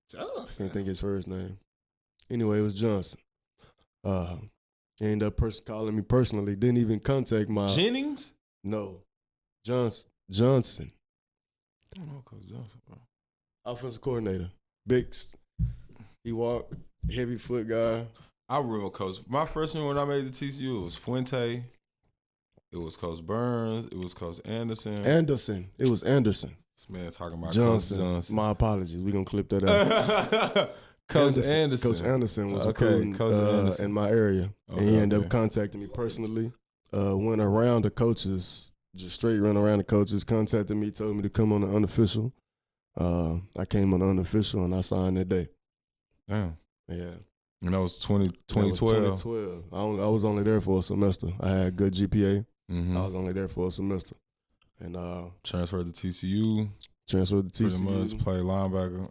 Johnson. Can't think his first name. Anyway, it was Johnson. He ended up calling me personally. Didn't even contact my Jennings? No. Johnson. I don't know Coach Johnson, bro. Offensive coordinator. Big. He walked, heavy foot guy. I remember Coach. My first year when I made the TCU, it was Fuente. It was Coach Burns. It was Coach Anderson. It was Anderson. This man talking about Johnson. Coach Johnson. My apologies. We're going to clip that out. Coach Anderson. Coach Anderson was recruiting in my area. And he ended up contacting me personally. Went around the coaches, just straight ran around the coaches, contacted me, told me to come on the unofficial. I came on the unofficial and I signed that day. Damn. Yeah. And that was 2012. 2012. I was only there for a semester. I had good GPA. Mm-hmm. I was only there for a semester. And transferred to TCU. Transferred to TCU. Pretty much played linebacker.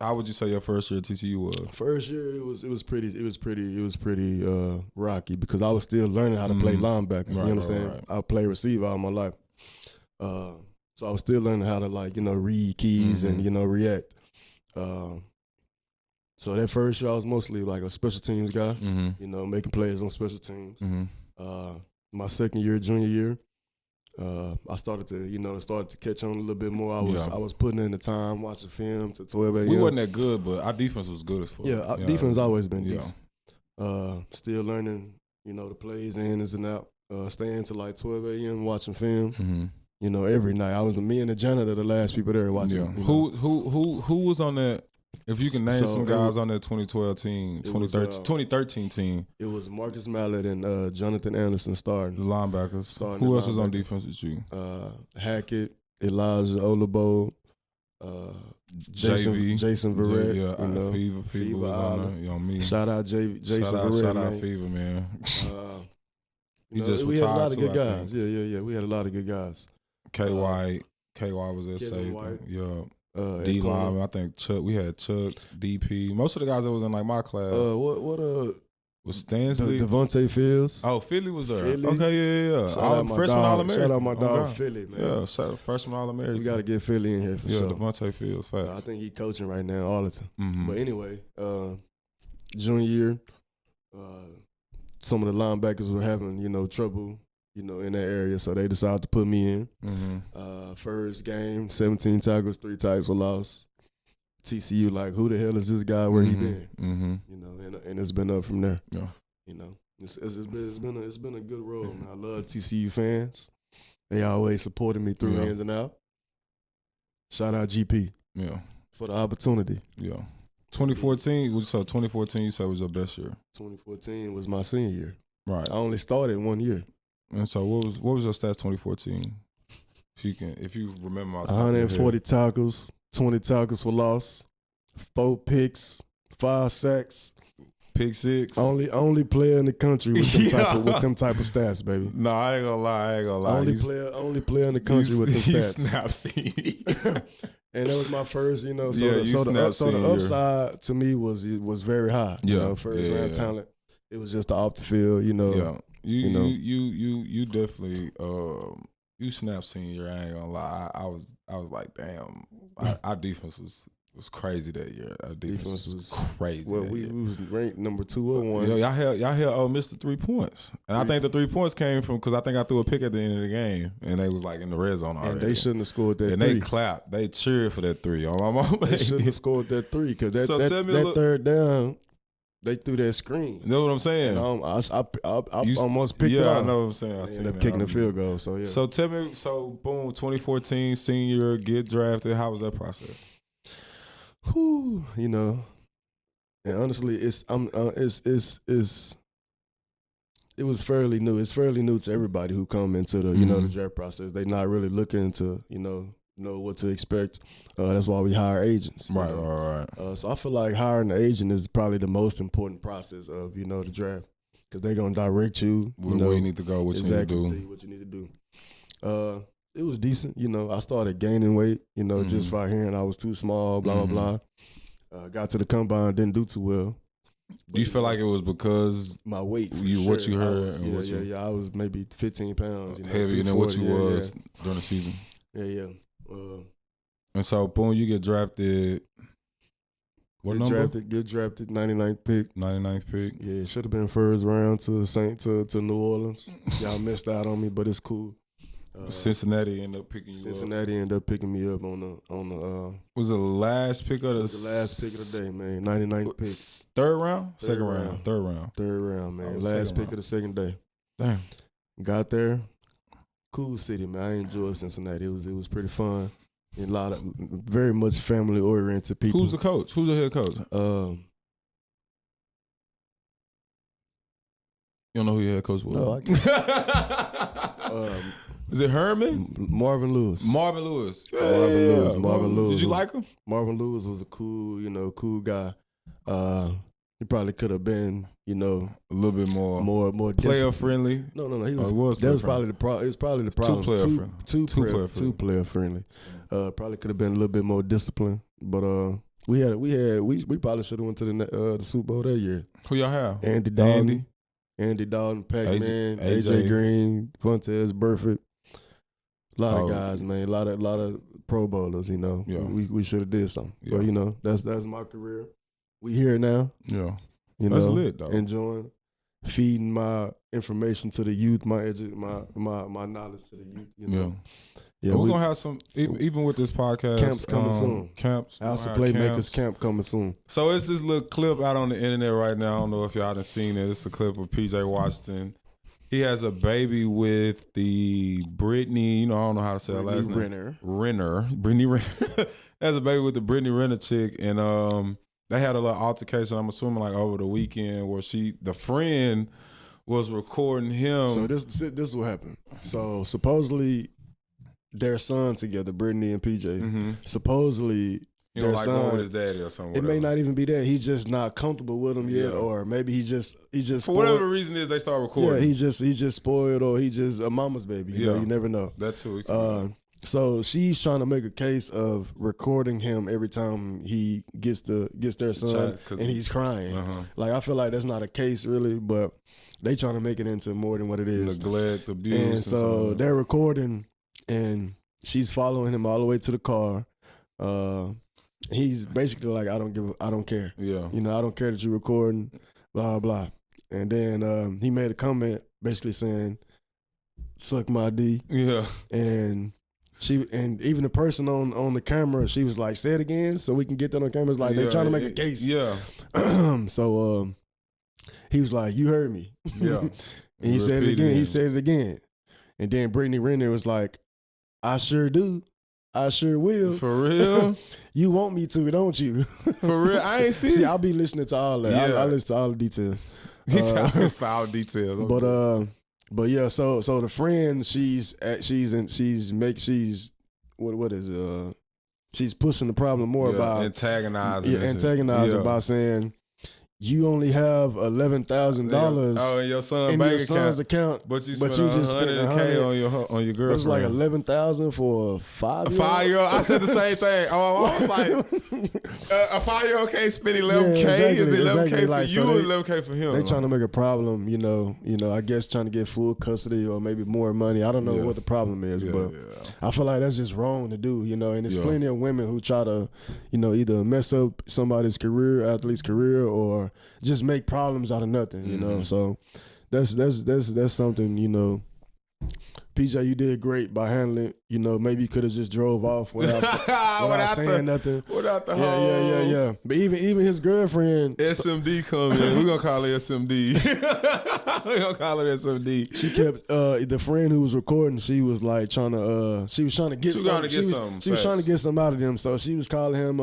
How would you say your first year at TCU was? First year it was pretty rocky because I was still learning how to play linebacker. You understand? Right. I played receiver all my life. So I was still learning how to read keys and react. So that first year I was mostly like a special teams guy, making plays on special teams. Mm-hmm. My second year, junior year, I started to catch on a little bit more. I was putting in the time, watching film to 12 a.m. We wasn't that good, but our defense was good as fuck. Yeah, defense always been decent. Still learning, the plays in and out. Staying till like 12 a.m. watching film. Mm-hmm. Every night. Me and the janitor, the last people there watching. Yeah. Who was on that? If you can name some guys on that 2012 team, 2013 team. It was Marcus Mallett and Jonathan Anderson starting. The linebackers. Who else was on defense with you? Hackett, Elijah Olabo, Jason Verrett. Fever was on there. Me. Shout out Jason Verrett. Shout out Fever, man. He just we had a lot retired of too, good I guys. Yeah. We had a lot of good guys. KY was at Kevin safety. White. Yeah. D line, I think Chuck. We had Chuck, DP. Most of the guys that was in like my class. Was Stansley, Devontae Fields. Oh, Philly was there. Philly. Okay, yeah. Freshman All-American. Shout out my dog Philly, man. Yeah, freshman All-American. We got to get Philly in here for sure. Devontae Fields, facts. I think he coaching right now, Arlington. Mm-hmm. But anyway, junior year, some of the linebackers were having, trouble, in that area, so they decided to put me in. Mm-hmm. First game, 17 tackles, 3 tackles for loss. TCU, like, who the hell is this guy? Where he been? Mm-hmm. And it's been up from there. Yeah. It's been a good road, man. I love TCU fans. They always supported me through ins and out. Shout out GP. Yeah. For the opportunity. Yeah. 2014, you said was your best year. 2014 was my senior year. Right. I only started 1 year. And so what was your stats 2014? If you remember, 140 tackles, 20 tackles for loss, 4 picks, 5 sacks. Pick 6. Only player in the country with them type of stats, baby. No, I ain't gonna lie. Only player in the country with them stats. Snap scene. And that was my first, so the upside to me was very high. First round talent. It was just off the field, Yeah. You definitely you snap senior. I ain't gonna lie. I was like, damn. Our defense was crazy that year. Our defense was crazy. Well, we was ranked number 2 or 1. Y'all held Ole Miss to 3 points, and I think the 3 points came from because I think I threw a pick at the end of the game, and they was like in the red zone already. And they shouldn't have scored that. And 3. They clapped. They cheered for that 3. On my mama. They shouldn't have scored that 3 because that third down. They threw that screen. You know what I'm saying? And I almost picked it up. Yeah, I know what I'm saying. I ended up kicking the field goal. So, yeah. So, tell me, boom, 2014, senior, get drafted. How was that process? Whew, and honestly, it was fairly new. It's fairly new to everybody who come into the, the draft process. They not really looking to, know what to expect. That's why we hire agents. Right. So I feel like hiring an agent is probably the most important process of, the draft. Because they're going to direct you. Where you need to go, what you need to do. Tell you what you need to do. It was decent. I started gaining weight, just by hearing I was too small, blah, blah, blah. Got to the combine, didn't do too well. Do you feel like it was because my weight? What you heard? I was maybe 15 pounds. Heavier than what you was during the season. Yeah. And so, boom, you get drafted. What number? Get drafted, 99th pick. 99th pick. Yeah, it should have been first round to New Orleans. Y'all missed out on me, but it's cool. Cincinnati ended up picking you up. Cincinnati ended up picking me up on the. Was it the last pick of the? The last pick of the day, man. 99th pick. Third round, second round, third round. Third round, man. Last pick of the second day. Damn. Got there. Cool city, man. I enjoyed Cincinnati. It was pretty fun. And a lot of very much family oriented people. Who's the coach? Who's the head coach? You don't know who your head coach was? No, I can't. Is it Herman? Marvin Lewis. Marvin Lewis. Yeah. Marvin Lewis. Did you like him? Marvin Lewis was a cool guy. He probably could have been, a little bit more player friendly. No. He was. That was probably the problem. It was probably the problem. Two player friendly. Probably could have been a little bit more disciplined. But we probably should have went to the Super Bowl that year. Who y'all have? Andy Dalton, Pac-Man, AJ Green, Fuentes, Burford. A lot of guys, man. A lot of Pro Bowlers. Yeah. We should have did something. Yeah. But that's my career. We here now. Yeah. That's lit, though. Enjoying, feeding my information to the youth, my knowledge to the youth. Yeah, we're gonna have some even with this podcast. Camps coming soon. House of Playmakers camp coming soon. So it's this little clip out on the internet right now. I don't know if y'all done seen it. It's a clip of PJ Washington. He has a baby with the Brittany. I don't know how to say her last name. Brittany Renner. Has a baby with the Brittany Renner chick, and they had a little altercation. I'm assuming like over the weekend, where the friend was recording him. So this is what happened. So supposedly their son together, Brittany and PJ. Mm-hmm. Supposedly He their don't like son, going with his daddy or something. it may not even be that. He's just not comfortable with him yet, or maybe he just for spoiled. whatever reason is they start recording. Yeah, he's just spoiled, or he just a mama's baby. You know, you never know. That too. So she's trying to make a case of recording him every time he gets their son, and he's crying. Like, I feel like that's not a case really, but they trying to make it into more than what it is. Neglect, abuse, and so they're recording, and she's following him all the way to the car. He's basically like, I don't care. Yeah, you know, I don't care that you're recording, blah blah. And then he made a comment basically saying, "Suck my D." Yeah, and even the person on the camera, she was like, "Say it again, so we can get that on camera." It's like they're trying to make a case. Yeah. So he was like, "You heard me." Yeah. And he said it again. He said it again. And then Brittany Renner was like, "I sure do. I sure will." For real? You want me to, don't you? For real? I ain't see. See, I'll be listening to all that. I listen to all the details. He's all the details. Okay. But yeah, so the friend, she's pushing the problem more about antagonizing by saying, you only have $11,000 in your son's account, but you just spent $100K on your girlfriend. It was like $11,000 for a 5-year-old. A 5-year-old. I said the same thing. I was like, a 5-year-old can't spend $11K. Exactly, is it $11K for like, you or $11K for him? They trying to make a problem, you know. I guess trying to get full custody or maybe more money. I don't know what the problem is, but I feel like that's just wrong to do, And there's plenty of women who try to, either mess up somebody's athlete's career, or just make problems out of nothing, So that's something, PJ, you did great by handling it. Maybe you could have just drove off without saying nothing. Without the whole. Yeah. But even his girlfriend, SMD come in. We're gonna call her SMD. We're gonna call her SMD. She kept the friend who was recording. She was like trying to get something. She was trying to get something out of them. So she was calling him,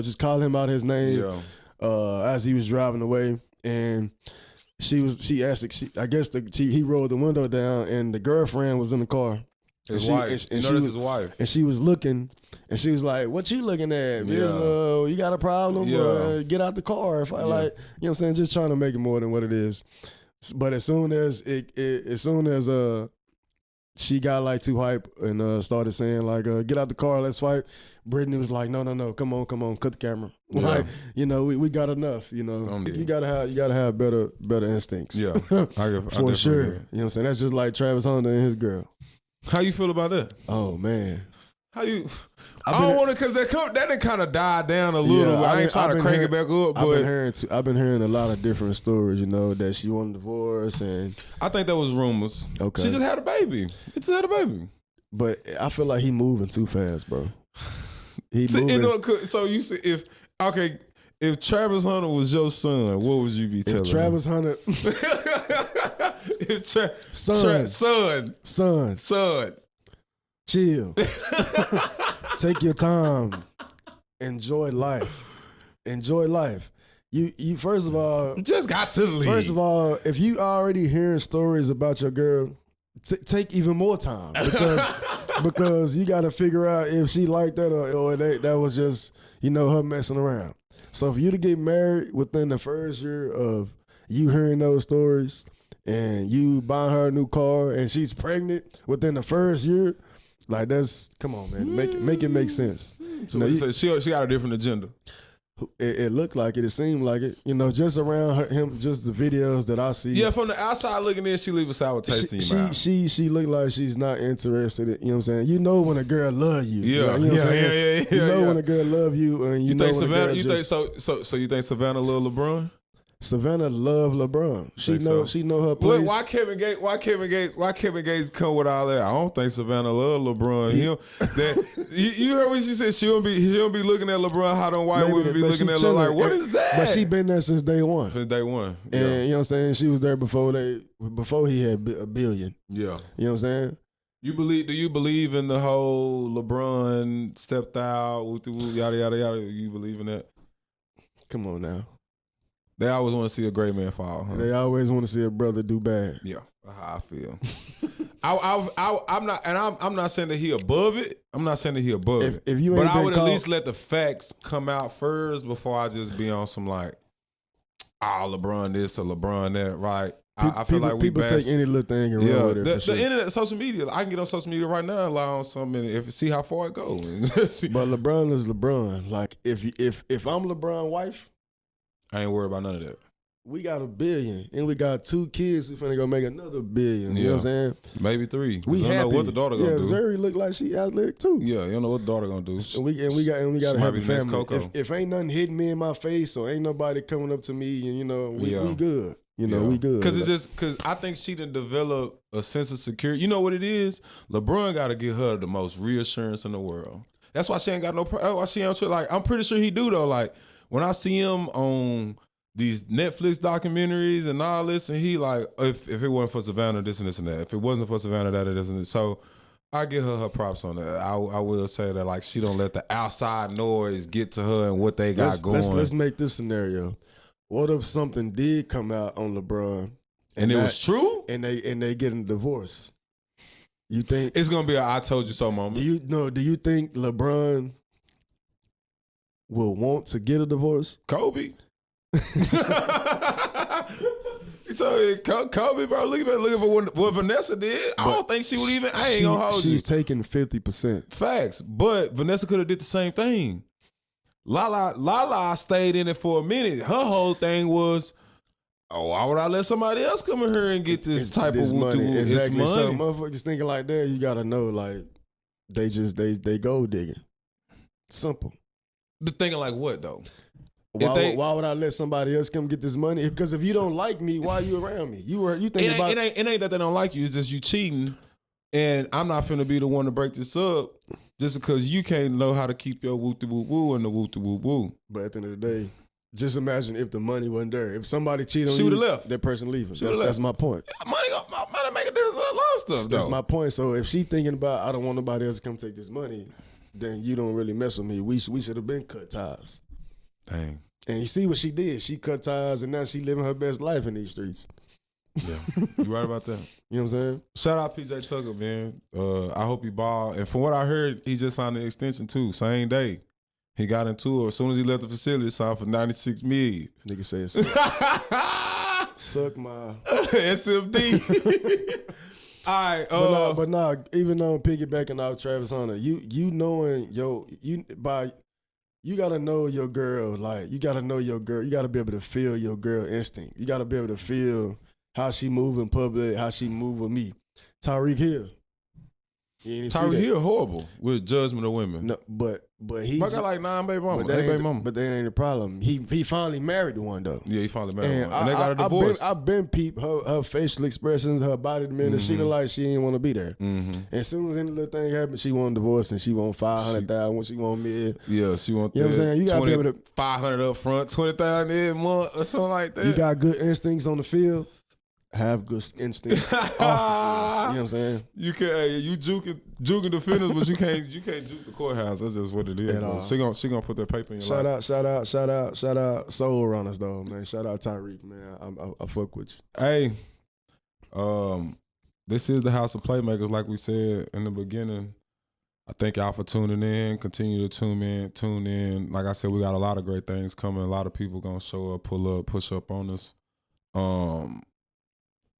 just calling him out his name as he was driving away, and he rolled the window down, and the girlfriend was in the car. His wife. His wife. And she was looking, and she was like, "What you looking at? You got a problem? Get out the car." If I like, what I'm saying, just trying to make it more than what it is. But as soon as she got like too hype and started saying like, "Get out the car, let's fight," Brittany was like, "No, come on, cut the camera." Like, we got enough. You gotta have better instincts. Yeah, for sure. You know what I'm saying? That's just like Travis Hunter and his girl. How you feel about that? Oh man, how you? I don't want to, because that done kind of died down a little. I ain't trying to crank it back up, but I've been hearing a lot of different stories. That she wanted a divorce, and I think that was rumors. Okay, she just had a baby. But I feel like he moving too fast, bro. So you see, if Travis Hunter was your son, what would you be telling him? Travis Hunter, son, chill. Take your time. Enjoy life. You first of all, just got to leave. First of all, if you already hearing stories about your girl, take even more time, because you got to figure out if she liked that or that was just her messing around. So for you to get married within the first year of you hearing those stories, and you buying her a new car, and she's pregnant within the first year, like, that's, come on, man, make it make sense. So she got a different agenda. It looked like it. It seemed like it. Just around him, just the videos that I see. Yeah, from the outside looking in, she leave a sour taste in your mouth. She looked like she's not interested. You know what I'm saying? You know when a girl love you. Yeah, you know what I'm saying? You know when a girl love you, and you know think when Savannah. You think so? You think Savannah love LeBron? Savannah love LeBron. She know her place. Why Kevin Gates come with all that? I don't think Savannah love LeBron. You heard what she said? She don't be looking at LeBron how them white women be looking at LeBron. Like, what is that? But she been there since day one. Since day one. Yeah. And you know what I'm saying? She was there before he had a billion. Yeah. You know what I'm saying? Do you believe in the whole LeBron stepped out, yada yada yada? You believe in that? Come on now. They always want to see a great man fall. Huh? They always want to see a brother do bad. Yeah, that's how I feel. I'm not, and I'm not saying that he above it. I'm not saying that he above it. If you but ain't I been would called, at least let the facts come out first before I just be on some like, LeBron this or LeBron that, right? I feel like people take any little thing and run with it. The sure. internet, social media. I can get on social media right now and lie on something and see how far it goes. But LeBron is LeBron. Like if I'm LeBron's wife, I ain't worried about none of that. We got $1 billion and we got 2 kids who finna go make another $1 billion. You know what I'm saying? Maybe 3. We don't happy. know what the daughter gonna do. Yeah, Zuri look like she athletic too. Yeah, you don't know what the daughter gonna do. And we got a happy family. Coco. If ain't nothing hitting me in my face or ain't nobody coming up to me, and we good. We good. Because I think she done develop a sense of security. You know what it is? LeBron got to give her the most reassurance in the world. That's why she ain't got no. Why she ain't like? I'm pretty sure he do though. Like when I see him on these Netflix documentaries and all this, and he like, if it wasn't for Savannah, this and this and that. If it wasn't for Savannah, that and this and that. So I give her props on that. I will say that like she don't let the outside noise get to her and what they got going. Let's make this scenario. What if something did come out on LeBron and it was true, and they get a divorce? You think it's gonna be a "I told you so" moment? Do you think LeBron will want to get a divorce? Kobe. He told me, Kobe, bro, look at what Vanessa did. I don't think she would even. I ain't gonna hold you. She's taking 50%. Facts, but Vanessa could have did the same thing. Lala stayed in it for a minute. Her whole thing was, why would I let somebody else come in here and get this type of money? Exactly. Money. So motherfuckers thinking like that, you gotta know like they gold digging. Simple. The thinking like what though? Why would I let somebody else come get this money? Because if you don't like me, why are you around me? You think about it ain't that they don't like you. It's just you cheating, and I'm not finna be the one to break this up just because you can't know how to keep your woo woo woo and the woo woo woo. But at the end of the day, just imagine if the money wasn't there. If somebody cheated on she you, left. That person leaving. That's my point. Yeah, money make a difference in a lot of stuff. That's my point. So if she thinking about I don't want nobody else to come take this money, then you don't really mess with me. We should have been cut ties. Dang. And you see what she did. She cut ties, and now she living her best life in these streets. Yeah, you right about that. You know what I'm saying? Shout out PJ Tucker, man. I hope he ball. And from what I heard, he just signed an extension too. Same day, he got into it. As soon as he left the facility, signed for $96 million. Nigga say it's suck my SMD. All right, but nah. Even though piggybacking off Travis Hunter, you knowing you gotta know your girl. Like you gotta know your girl. You gotta be able to feel your girl instinct. You gotta be able to feel how she move in public, how she move with me. Tyreek Hill. Tyreek Hill horrible with judgment of women. No, but he got like 9 baby mamas. But that ain't the problem. He finally married one though. Yeah, he finally married one. And they got a divorce. I've been peep her facial expressions, her body demeanor. She look like she ain't want to be there. Mm-hmm. And as soon as any little thing happened, she want a divorce and she want $500,000. She want mid. Yeah, she want. You know what I'm saying? You gotta be able to $500 up front, $20,000 a month or something like that. You got good instincts on the field. Have good instincts off the field. You know what I'm saying? You can you juking defenders, but you can't juke the courthouse. That's just what it is. She gonna put that paper in your life. Shout out soul runners though, man. Shout out Tyreek, man. I fuck with you. Hey, this is the House of Playmakers, like we said in the beginning. I thank y'all for tuning in. Continue to tune in. Like I said, we got a lot of great things coming. A lot of people gonna show up, pull up, push up on us.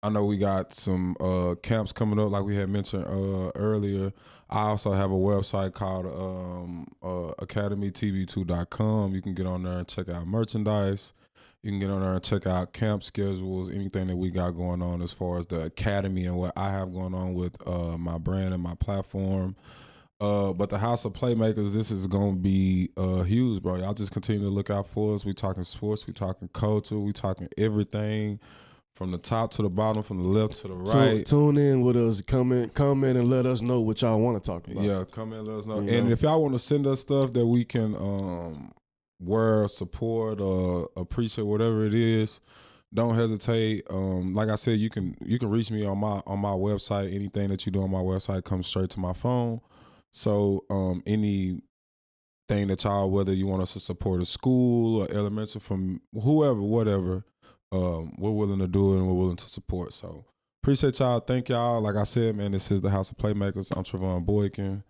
I know we got some camps coming up, like we had mentioned earlier. I also have a website called academytv2.com. You can get on there and check out merchandise. You can get on there and check out camp schedules, anything that we got going on as far as the academy and what I have going on with my brand and my platform. But the House of Playmakers, this is going to be huge, bro. Y'all just continue to look out for us. We talking sports, we talking culture, we talking everything. From the top to the bottom, from the left to the right. Tune in with us. Come in and let us know what y'all want to talk about. Yeah, come in and let us know. And if y'all want to send us stuff that we can wear, support, or appreciate, whatever it is, don't hesitate. Like I said, you can reach me on my website. Anything that you do on my website comes straight to my phone. So anything that y'all, whether you want us to support a school or elementary, from whoever, whatever. We're willing to do it and we're willing to support. So Appreciate y'all. Thank y'all. Like I said, man, this is the House of Playmakers. I'm TREVONE BOYKIN.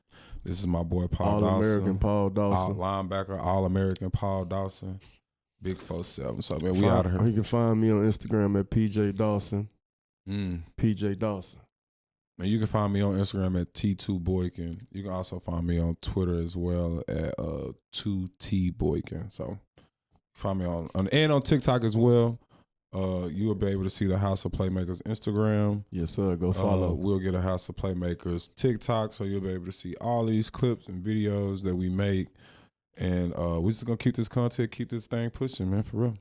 This is my boy Paul Dawson. All-American Paul Dawson. Linebacker, All-American Paul Dawson. Big 4-7. So, man, we out of here. You can find me on Instagram at PJ Dawson. PJ Dawson. And you can find me on Instagram at T2Boykin. You can also find me on Twitter as well at 2T Boykin. So find me on TikTok as well. You will be able to see the House of Playmakers Instagram. Yes, sir. Go follow. We'll get a House of Playmakers TikTok, so you'll be able to see all these clips and videos that we make. And we're just gonna keep this content, keep this thing pushing, man, for real.